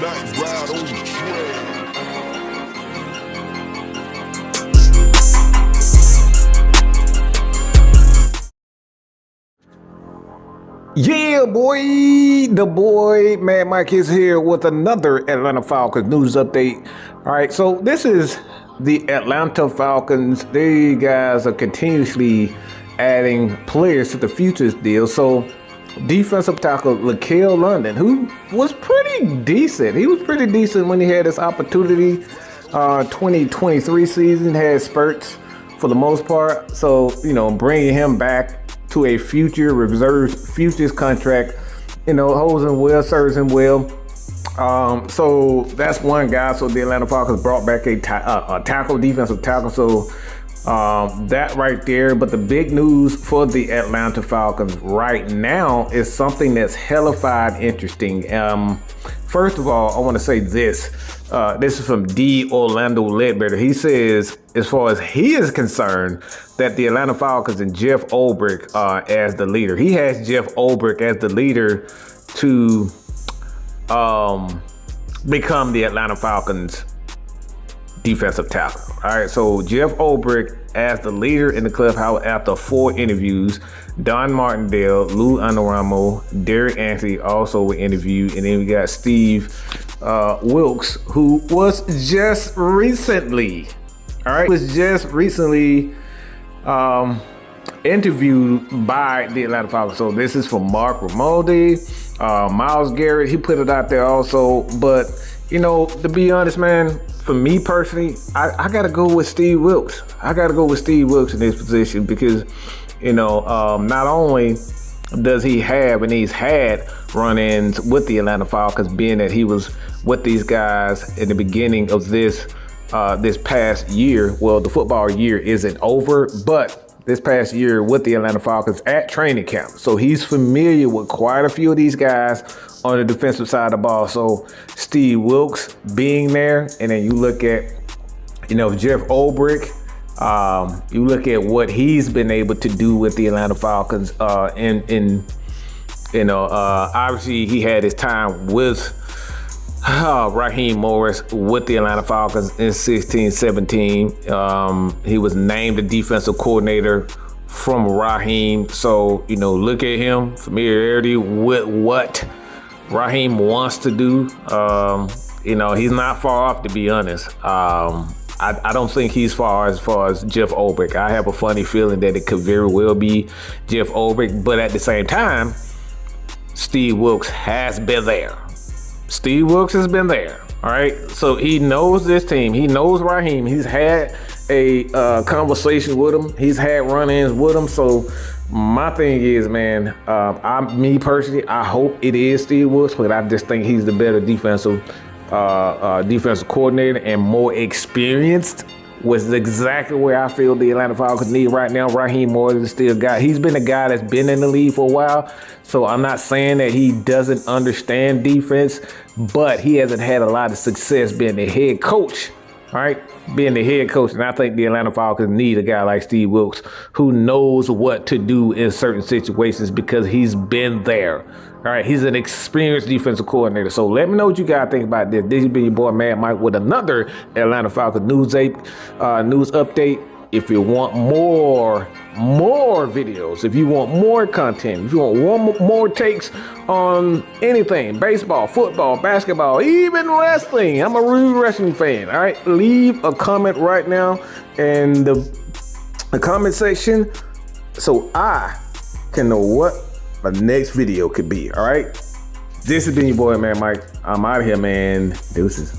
Night ride on the trail. Yeah, boy, the boy Mad Mike is here with another Atlanta Falcons news update. All right, so this is the Atlanta Falcons. They guys are continuously adding players to the futures deal. So defensive tackle Laquel London, who was pretty decent. He was pretty decent when he had this opportunity. 2023 season had spurts for the most part. So, you know, bringing him back to a future reserve futures contract, you know, holds him well, serves him well. So that's one guy. So the Atlanta Falcons brought back a tackle, defensive tackle. So that right there. But the big news for the Atlanta Falcons right now is something that's hellified interesting. First of all, I want to say this. This is from D. Orlando Ledbetter. He says, as far as he is concerned, that the Atlanta Falcons and Jeff Ulbrich as the leader. He has Jeff Ulbrich as the leader to become the Atlanta Falcons defensive tackle. All right, so Jeff Ulbrich as the leader in the clubhouse after 4 interviews. Don Martindale, Lou Anaramo, Derek Anthony also were interviewed, and then we got Steve Wilks, who was just recently, interviewed by the Atlanta Falcons. So this is from Mark Ramaldi, Myles Garrett. He put it out there also. But, you know, to be honest, man, for me personally, I got to go with Steve Wilks. I got to go with Steve Wilks in this position because, you know, not only does he have, and he's had run-ins with the Atlanta Falcons, being that he was with these guys in the beginning of this past year. Well, the football year isn't over, but this past year with the Atlanta Falcons at training camp. So he's familiar with quite a few of these guys on the defensive side of the ball. So Steve Wilks being there, and then you look at, you know, Jeff Ulbrich. You look at what he's been able to do with the Atlanta Falcons. Obviously he had his time with Raheem Morris with the Atlanta Falcons in 16-17. He was named the defensive coordinator from Raheem. So, you know, look at him, familiarity with what Raheem wants to do. You know, he's not far off, to be honest. I don't think he's far as Jeff Ulbrich. I have a funny feeling that it could very well be Jeff Ulbrich, but at the same time, Steve Wilks has been there. Steve Wilks has been there. All right, so he knows this team. He knows Raheem. He's had a conversation with him. He's had run-ins with him. So my thing is, man, me personally, I hope it is Steve Wilks, but I just think he's the better defensive coordinator and more experienced, was exactly where I feel the Atlanta Falcons need right now. Raheem Morris is still a guy. He's been a guy that's been in the league for a while. So I'm not saying that he doesn't understand defense, but he hasn't had a lot of success being the head coach. All right, being the head coach. And I think the Atlanta Falcons need a guy like Steve Wilks who knows what to do in certain situations because he's been there. All right, he's an experienced defensive coordinator. So let me know what you guys think about this. This has been your boy Mad Mike with another Atlanta Falcons news update. If you want more videos, if you want more content, if you want more takes on anything, baseball, football, basketball, even wrestling. I'm a real wrestling fan. All right, leave a comment right now in the comment section so I can know what the next video could be. All right, this has been your boy Man Mike. I'm out of here, man. Deuces.